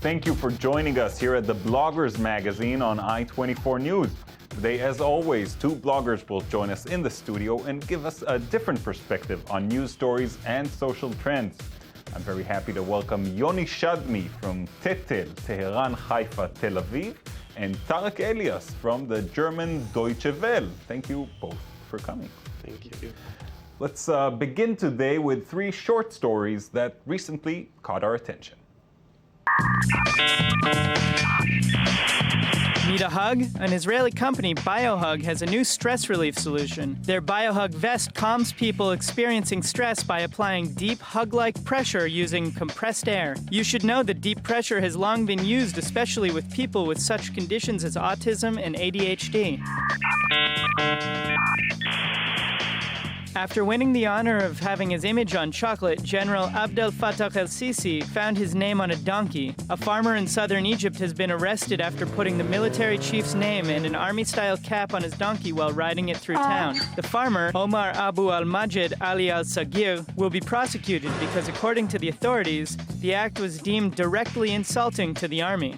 thank you for joining us here at the Bloggers Magazine on I-24 News. Today, as always, two bloggers will join us in the studio and give us a different perspective on news stories and social trends. I'm very happy to welcome Yoni Shadmi from Tetel, Tehran, Haifa, Tel Aviv, and Tarek Elias from the German Deutsche Welle. Thank you both for coming. Thank you. Let's begin today with three short stories that recently caught our attention. Need a hug? An Israeli company, BioHug, has a new stress relief solution. Their BioHug vest calms people experiencing stress by applying deep hug-like pressure using compressed air. You should know that deep pressure has long been used, especially with people with such conditions as autism and ADHD. After winning the honor of having his image on chocolate, General Abdel Fattah el-Sisi found his name on a donkey. A farmer in southern Egypt has been arrested after putting the military chief's name and an army-style cap on his donkey while riding it through town. The farmer, Omar Abu al-Majid Ali al-Sagir, will be prosecuted because, according to the authorities, the act was deemed directly insulting to the army.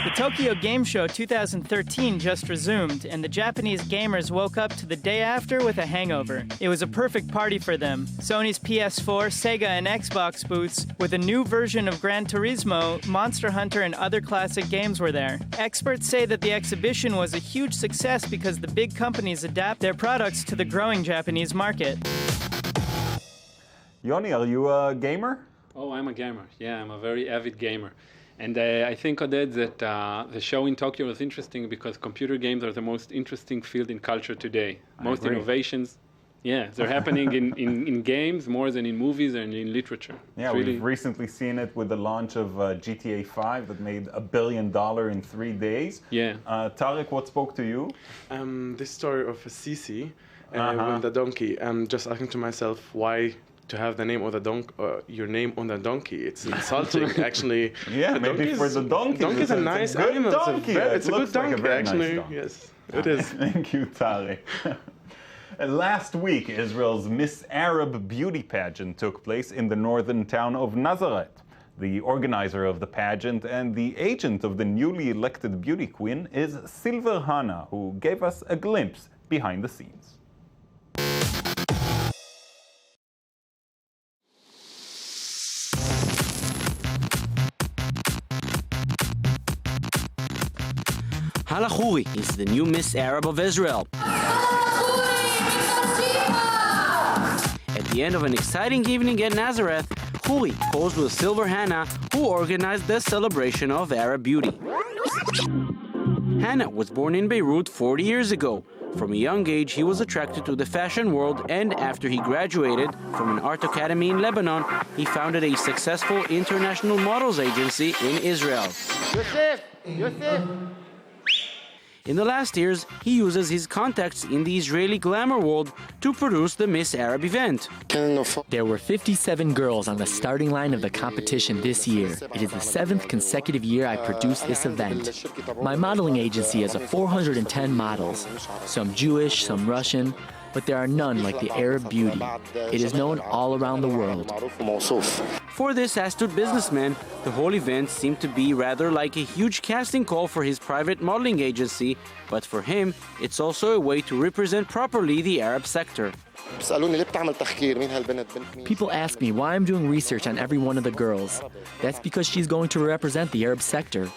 The Tokyo Game Show 2013 just resumed, and the Japanese gamers woke up to the day after with a hangover. It was a perfect party for them. Sony's PS4, Sega, and Xbox booths with a new version of Gran Turismo, Monster Hunter, and other classic games were there. Experts say that the exhibition was a huge success because the big companies adapt their products to the growing Japanese market. Yoni, are you a gamer? Oh, I'm a gamer. Yeah, I'm a very avid gamer. And I think, Oded, that the show in Tokyo was interesting because computer games are the most interesting field in culture today. Most innovations, they're happening in games more than in movies and in literature. Yeah, we've recently seen it with the launch of GTA 5 that made $1 billion in 3 days. Yeah. Tarek, what spoke to you? This story of Sisi with the donkey. I'm just asking to myself, why to have the name of the your name on the donkey? It's insulting, actually. Yeah, maybe for the donkey. Donkey is a nice animal. It's a good donkey, like actually. Nice donkey. Yes, it is. Thank you, Tarek. Last week, Israel's Miss Arab beauty pageant took place in the northern town of Nazareth. The organizer of the pageant and the agent of the newly elected beauty queen is Silver Hana, who gave us a glimpse behind the scenes. Hala Khouri is the new Miss Arab of Israel. At the end of an exciting evening at Nazareth, Khouri posed with Silver Hana, who organized the celebration of Arab beauty. Hana was born in Beirut 40 years ago. From a young age, he was attracted to the fashion world, and after he graduated from an art academy in Lebanon, he founded a successful international models agency in Israel. Yosef! In the last years, he uses his contacts in the Israeli glamour world to produce the Miss Arab event. There were 57 girls on the starting line of the competition this year. It is the 7th consecutive year I produced this event. My modeling agency has 410 models, some Jewish, some Russian, but there are none like the Arab beauty. It is known all around the world. For this astute businessman, the whole event seemed to be rather like a huge casting call for his private modeling agency, but for him, it's also a way to represent properly the Arab sector. People ask me why I'm doing research on every one of the girls. That's because she's going to represent the Arab sector.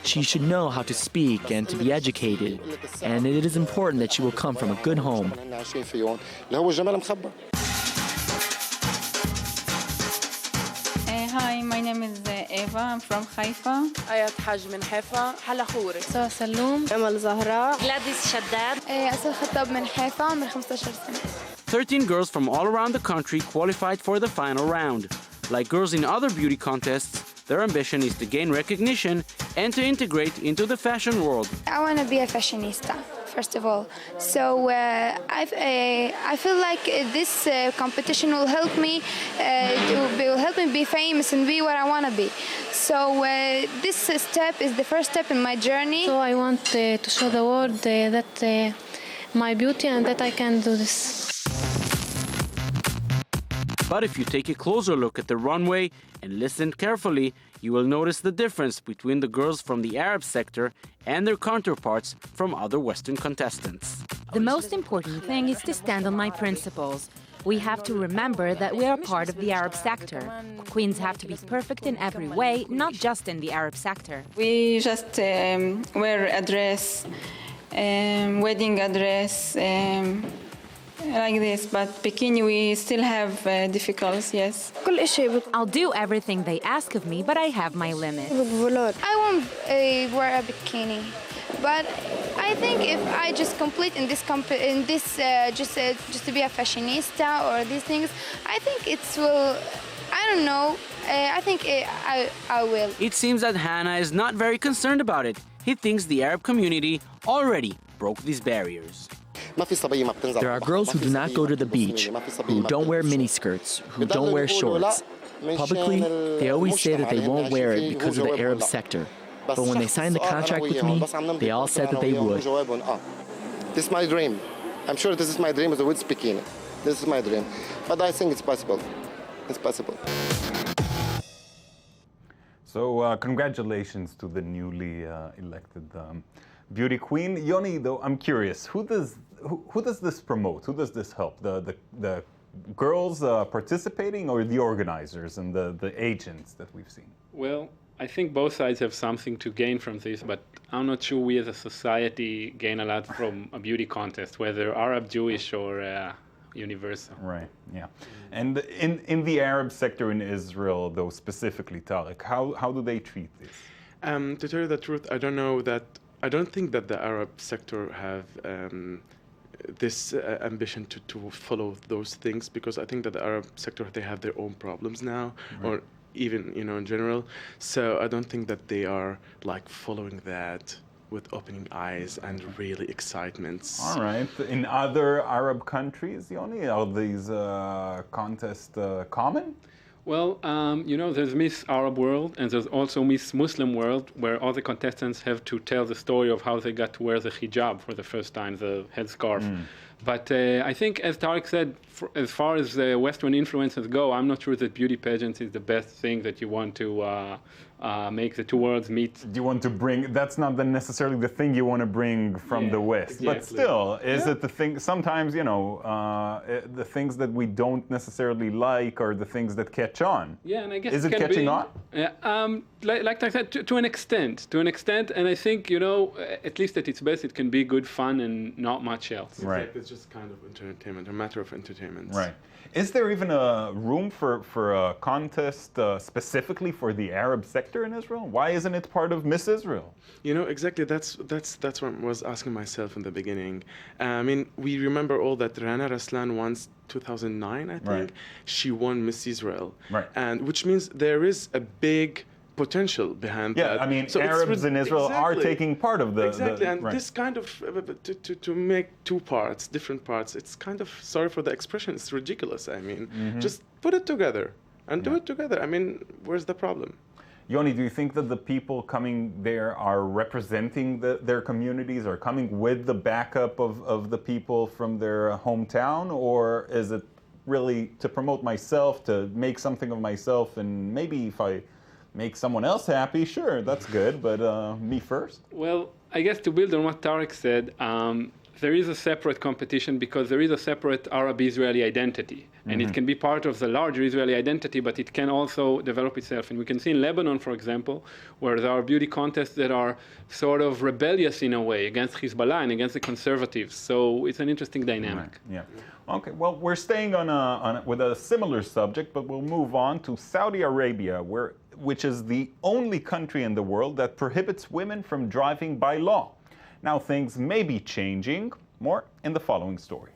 She should know how to speak and to be educated, and it is important that she will come from a good home. Hi, my name is Eva. I'm from Haifa. آيات حاج من حيفا. حلا خوري. سوا سلوم. أمل زهراء. غلاديس شداد. أسل خطاب من حيفا عمري 15 سنة. 13 girls from all around the country qualified for the final round. Like girls in other beauty contests, their ambition is to gain recognition and to integrate into the fashion world. I want to be a fashionista, first of all. So I feel like this competition will help me be famous and be where I want to be. So this step is the first step in my journey. So I want to show the world that my beauty and that I can do this. But if you take a closer look at the runway and listen carefully, you will notice the difference between the girls from the Arab sector and their counterparts from other Western contestants. The most important thing is to stand on my principles. We have to remember that we are part of the Arab sector. Queens have to be perfect in every way, not just in the Arab sector. We just wear a dress, wedding a dress, like this, but bikini we still have difficulties, yes. I'll do everything they ask of me, but I have my limits. I won't wear a bikini, but I think if I just complete in this just to be a fashionista or these things, I think it will. I don't know. I think I will. It seems that Hannah is not very concerned about it. He thinks the Arab community already broke these barriers. There are girls who do not go to the beach, who don't wear miniskirts, who don't wear shorts. Publicly, they always say that they won't wear it because of the Arab sector. But when they signed the contract with me, they all said that they would. This is my dream. I'm sure this is my dream with bikini. This is my dream. But I think it's possible. It's possible. So congratulations to the newly elected beauty queen. Yoni, though, I'm curious, who does this promote? Who does this help? The girls participating or the organizers and the agents that we've seen? Well, I think both sides have something to gain from this, but I'm not sure we as a society gain a lot from a beauty contest, whether Arab, Jewish, or universal. Right, yeah. And in the Arab sector in Israel, though, specifically, Tarek, how do they treat this? To tell you the truth, I don't think that the Arab sector have this ambition to follow those things, because I think that the Arab sector, they have their own problems now, right. Or even, in general. So I don't think that they are like following that with opening eyes and really excitements. All right. In other Arab countries, Yoni, are these contests common? Well, there's Miss Arab World and there's also Miss Muslim World, where all the contestants have to tell the story of how they got to wear the hijab for the first time, the headscarf. But I think, as Tarek said, as far as Western influences go, I'm not sure that beauty pageants is the best thing that you want to make the two worlds meet. Do you want to bring, that's not necessarily the thing you want to bring from the West. Exactly. But still, is it the thing, sometimes, the things that we don't necessarily like are the things that catch on. Yeah, and I guess is it catching on? Like I said, to an extent, and I think, at least at its best, it can be good fun and not much else. Right. It's just kind of entertainment, a matter of entertainment. Right. Is there even a room for a contest specifically for the Arab sector in Israel? Why isn't it part of Miss Israel? Exactly. That's what I was asking myself in the beginning. I mean, we remember all that Rana Raslan won 2009, I think. Right. She won Miss Israel. Right. And which means there is a big potential behind that. Yeah, I mean, so Arabs in Israel are taking part of the... Exactly, and right. this kind of, to make two parts, different parts, it's kind of, sorry for the expression, it's ridiculous. I mean, just put it together and do it together. I mean, where's the problem? Yoni, do you think that the people coming there are representing their communities, or coming with the backup of the people from their hometown, or is it really to promote myself, to make something of myself, and maybe if I make someone else happy, sure, that's good, but me first? Well, I guess to build on what Tarek said, there is a separate competition because there is a separate Arab-Israeli identity. And it can be part of the larger Israeli identity, but it can also develop itself. And we can see in Lebanon, for example, where there are beauty contests that are sort of rebellious in a way against Hezbollah and against the conservatives. So it's an interesting dynamic. Right. Yeah. Okay, well, we're staying with a similar subject, but we'll move on to Saudi Arabia, which is the only country in the world that prohibits women from driving by law. Now things may be changing. More in the following story.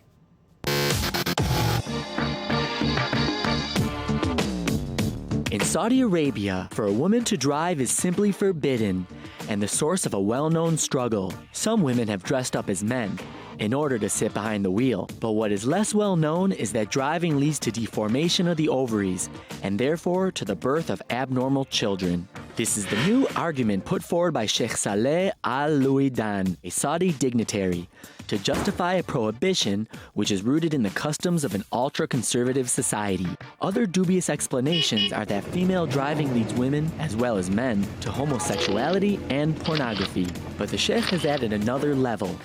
In Saudi Arabia, for a woman to drive is simply forbidden and the source of a well-known struggle. Some women have dressed up as men in order to sit behind the wheel. But what is less well known is that driving leads to deformation of the ovaries and therefore to the birth of abnormal children. This is the new argument put forward by Sheikh Saleh Al-Luidan, a Saudi dignitary, to justify a prohibition which is rooted in the customs of an ultra-conservative society. Other dubious explanations are that female driving leads women, as well as men, to homosexuality and pornography. But the Sheikh has added another level.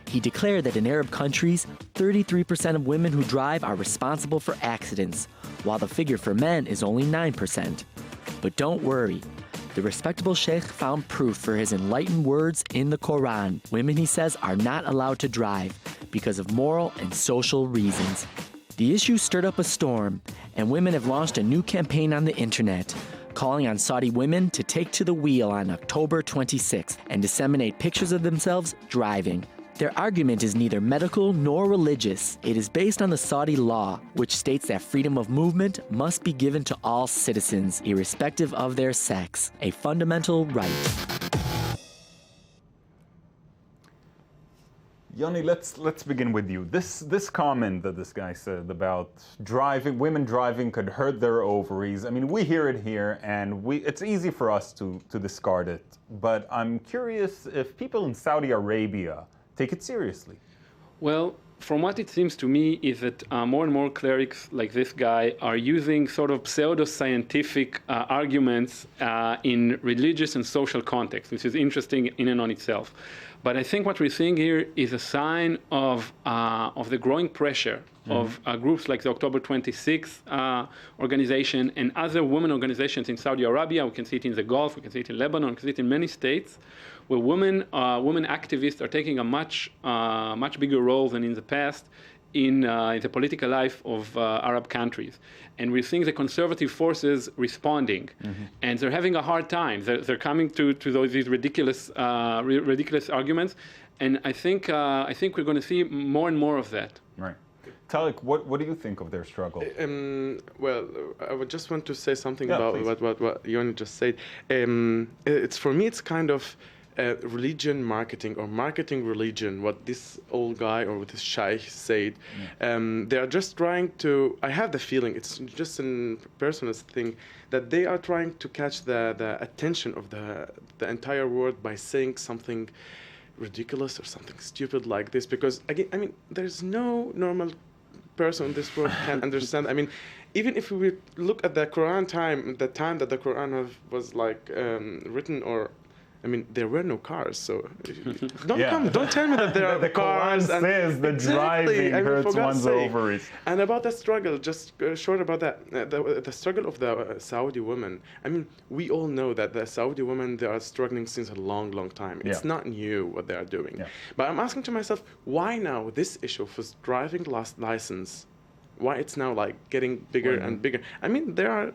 He declared that in Arab countries, 33% of women who drive are responsible for accidents, while the figure for men is only 9%. But don't worry. The respectable sheikh found proof for his enlightened words in the Quran. Women, he says, are not allowed to drive because of moral and social reasons. The issue stirred up a storm, and women have launched a new campaign on the internet, calling on Saudi women to take to the wheel on October 26th and disseminate pictures of themselves driving. Their argument is neither medical nor religious. It is based on the Saudi law, which states that freedom of movement must be given to all citizens, irrespective of their sex, a fundamental right. Yoni, let's begin with you. This comment that this guy said about women driving could hurt their ovaries. I mean, we hear it here, and it's easy for us to discard it. But I'm curious if people in Saudi Arabia take it seriously. Well, from what it seems to me is that more and more clerics like this guy are using sort of pseudo-scientific arguments in religious and social context, which is interesting in and on itself. But I think what we're seeing here is a sign of the growing pressure of groups like the October 26th organization and other women organizations in Saudi Arabia. We can see it in the Gulf, we can see it in Lebanon, we can see it in many states, where women activists are taking a much bigger role than in the past in the political life of Arab countries. And we're seeing the conservative forces responding, and they're having a hard time. They're coming to these ridiculous arguments, and I think we're going to see more and more of that. Right. Tarek, what do you think of their struggle? Well, I would just want to say something about what Yoni just said. For me, it's kind of religion marketing or marketing religion, what this old guy or this sheikh said. They are just trying to, I have the feeling, it's just a personal thing, that they are trying to catch the attention of the entire world by saying something ridiculous or something stupid like this. Because, again, I mean, there's no normal person in this world can understand. I mean, even if we look at the Quran time, the time that the Quran was like written, or I mean, there were no cars, so don't tell me that there are cars. The Quran says that driving hurts one's ovaries. And about the struggle, just short about that, the struggle of the Saudi women. I mean, we all know that the Saudi women, they are struggling since a long, long time. It's not new what they are doing. Yeah. But I'm asking to myself, why now this issue for driving license, why it's now like getting bigger and bigger? I mean, there are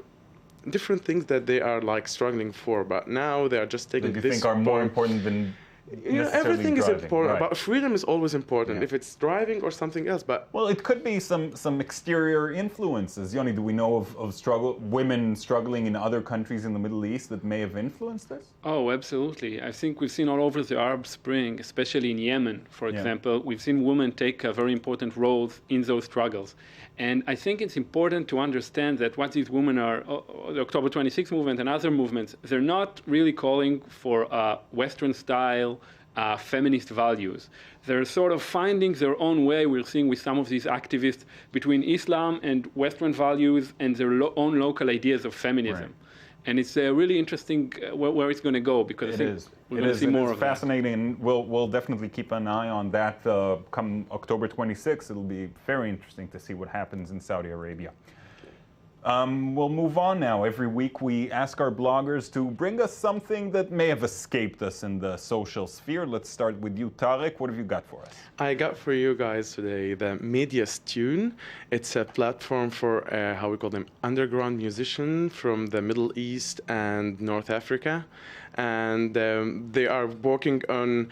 different things that they are like struggling for, but now they are just taking that you this think are more important than everything driving. Is important. Right. But freedom is always important, if it's driving or something else. But well, it could be some exterior influences. Yoni, do we know of women struggling in other countries in the Middle East that may have influenced this? Oh, absolutely. I think we've seen all over the Arab Spring, especially in Yemen, for example, we've seen women take very important roles in those struggles. And I think it's important to understand that what these women are, the October 26th movement and other movements, they're not really calling for Western-style feminist values. They're sort of finding their own way, we're seeing with some of these activists, between Islam and Western values and their own local ideas of feminism. Right. And it's really interesting where it's going to go, because I think we're going to see more of it. It's fascinating, and we'll definitely keep an eye on that come October 26th. It'll be very interesting to see what happens in Saudi Arabia. We'll move on now. Every week we ask our bloggers to bring us something that may have escaped us in the social sphere. Let's start with you, Tarek. What have you got for us? I got for you guys today the Mediastune. It's a platform for, how we call them, underground musicians from the Middle East and North Africa. And they are working on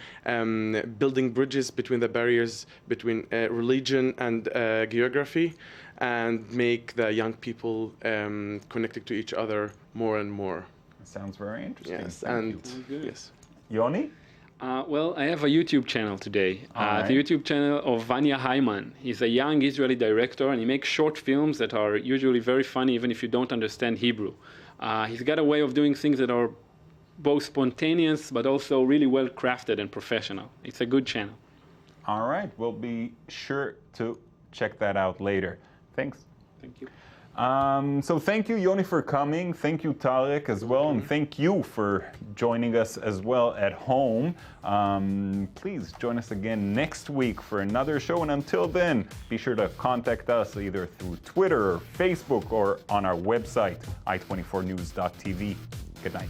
building bridges between the barriers between religion and geography, and make the young people connected to each other more and more. That sounds very interesting. Yes, Thank you. Yes. Yoni? Well, I have a YouTube channel today. The YouTube channel of Vanya Hyman. He's a young Israeli director, and he makes short films that are usually very funny, even if you don't understand Hebrew. He's got a way of doing things that are both spontaneous, but also really well crafted and professional. It's a good channel. All right, we'll be sure to check that out later. Thanks. Thank you. So thank you, Yoni, for coming. Thank you, Tarek, as well. And thank you for joining us as well at home. Please join us again next week for another show. And until then, be sure to contact us either through Twitter or Facebook or on our website, i24news.tv. Good night.